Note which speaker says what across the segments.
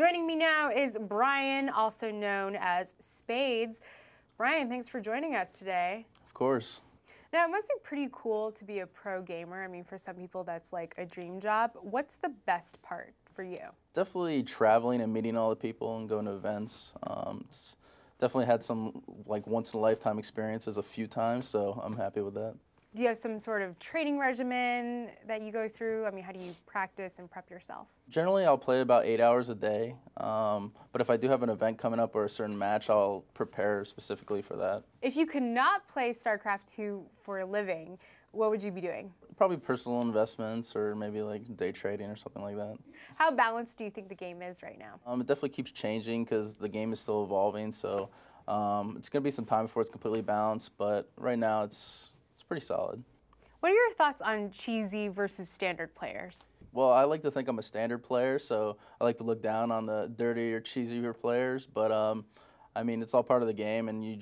Speaker 1: Joining me now is Brian, also known as Spades. Brian, thanks for joining us today.
Speaker 2: Of course.
Speaker 1: Now, it must be pretty cool to be a pro gamer. I mean, for some people, that's like a dream job. What's the best part for you?
Speaker 2: Definitely traveling and meeting all the people and going to events. Definitely had some like once-in-a-lifetime experiences a few times, so I'm happy with that.
Speaker 1: Do you have some sort of training regimen that you go through? I mean, how do you practice and prep yourself?
Speaker 2: Generally, I'll play about 8 hours a day, but if I do have an event coming up or a certain match, I'll prepare specifically for that.
Speaker 1: If you could not play StarCraft 2 for a living, what would you be doing?
Speaker 2: Probably personal investments or maybe like day trading or something like that.
Speaker 1: How balanced do you think the game is right now?
Speaker 2: It definitely keeps changing because the game is still evolving, so it's going to be some time before it's completely balanced, but right now it's pretty solid.
Speaker 1: What are your thoughts on cheesy versus standard players?
Speaker 2: Well, I like to think I'm a standard player, so I like to look down on the dirty or cheesier players, but I mean, it's all part of the game, and you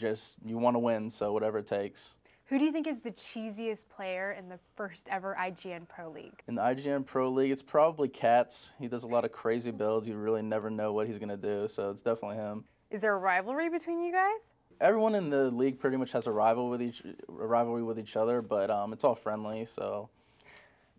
Speaker 2: want to win, so whatever it takes.
Speaker 1: Who do you think is the cheesiest player in the first ever IGN Pro League?
Speaker 2: In the IGN Pro League, it's probably Cats. He does a lot of crazy builds. You really never know what he's going to do, so it's definitely him.
Speaker 1: Is there a rivalry between you guys?
Speaker 2: Everyone in the league pretty much has a rivalry with each other, but it's all friendly, so.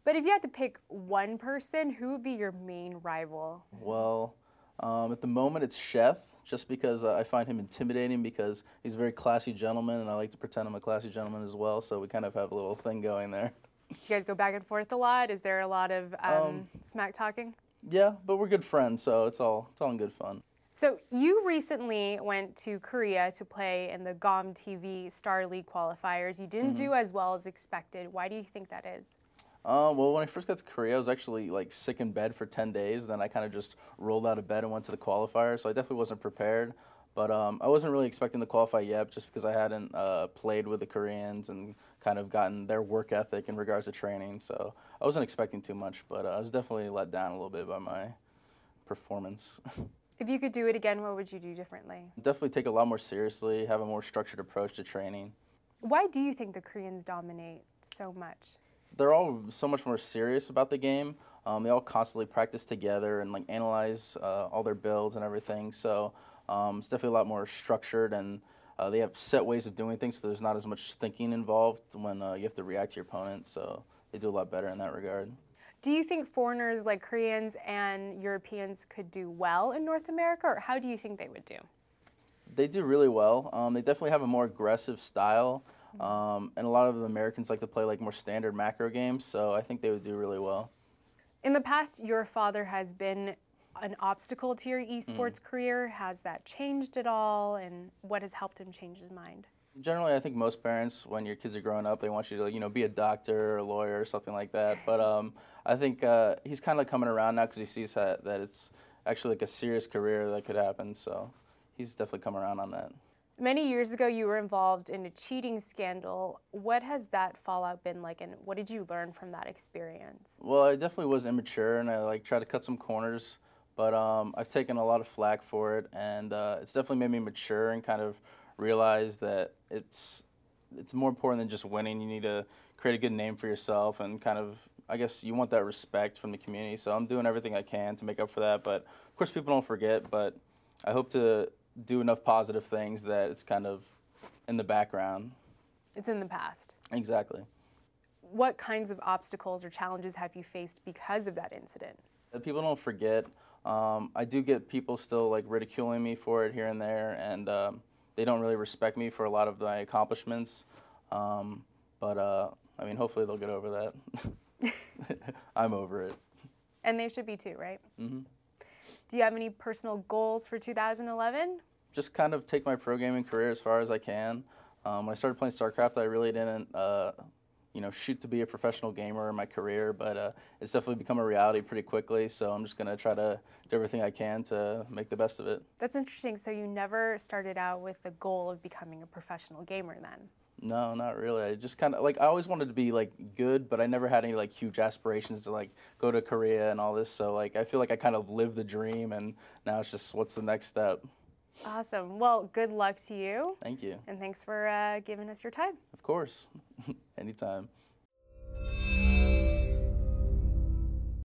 Speaker 1: But if you had to pick one person, who would be your main rival?
Speaker 2: Well, at the moment it's Sheth, just because I find him intimidating because he's a very classy gentleman, and I like to pretend I'm a classy gentleman as well, so we kind of have a little thing going there.
Speaker 1: Do you guys go back and forth a lot? Is there a lot of smack talking?
Speaker 2: Yeah, but we're good friends, so it's all in good fun.
Speaker 1: So you recently went to Korea to play in the GOM TV Star League qualifiers. You didn't do as well as expected. Why do you think that is?
Speaker 2: Well, when I first got to Korea, I was actually like sick in bed for 10 days. Then I kind of just rolled out of bed and went to the qualifier, so I definitely wasn't prepared. But I wasn't really expecting to qualify yet, just because I hadn't played with the Koreans and kind of gotten their work ethic in regards to training. So I wasn't expecting too much, but I was definitely let down a little bit by my performance.
Speaker 1: If you could do it again, what would you do differently?
Speaker 2: Definitely take it a lot more seriously, have a more structured approach to training.
Speaker 1: Why do you think the Koreans dominate so much?
Speaker 2: They're all so much more serious about the game. They all constantly practice together and like analyze all their builds and everything. So it's definitely a lot more structured, and they have set ways of doing things, so there's not as much thinking involved when you have to react to your opponent. So they do a lot better in that regard.
Speaker 1: Do you think foreigners like Koreans and Europeans could do well in North America, or how do you think they would do?
Speaker 2: They do really well. They definitely have a more aggressive style, and a lot of the Americans like to play like more standard macro games, so I think they would do really well.
Speaker 1: In the past, your father has been an obstacle to your esports career. Has that changed at all, and what has helped him change his mind?
Speaker 2: Generally, I think most parents, when your kids are growing up, they want you to, be a doctor or a lawyer or something like that. But I think he's kind of coming around now because he sees that it's actually like a serious career that could happen. So he's definitely come around on that.
Speaker 1: Many years ago, you were involved in a cheating scandal. What has that fallout been like, and what did you learn from that experience?
Speaker 2: Well, I definitely was immature, and I tried to cut some corners. But I've taken a lot of flack for it, and it's definitely made me mature and kind of realize that it's more important than just winning. You need to create a good name for yourself, and kind of, I guess, you want that respect from the community. So I'm doing everything I can to make up for that. But of course, people don't forget. But I hope to do enough positive things that it's kind of in the background.
Speaker 1: It's in the past.
Speaker 2: Exactly.
Speaker 1: What kinds of obstacles or challenges have you faced because of that incident?
Speaker 2: People don't forget. I do get people still like ridiculing me for it here and there, and they don't really respect me for a lot of my accomplishments. But I mean, hopefully they'll get over that. I'm over it.
Speaker 1: And they should be too, right?
Speaker 2: Mm-hmm.
Speaker 1: Do you have any personal goals for 2011? Just
Speaker 2: kind of take my pro gaming career as far as I can. When I started playing StarCraft, I really didn't shoot to be a professional gamer in my career, but it's definitely become a reality pretty quickly, so I'm just going to try to do everything I can to make the best of it.
Speaker 1: That's interesting. So you never started out with the goal of becoming a professional gamer then?
Speaker 2: No, not really. I just kind of, I always wanted to be, good, but I never had any, huge aspirations to, go to Korea and all this, so, I feel like I kind of lived the dream, and now it's just, what's the next step?
Speaker 1: Awesome. Well, good luck to you.
Speaker 2: Thank you.
Speaker 1: And thanks for giving us your time.
Speaker 2: Of course. Anytime.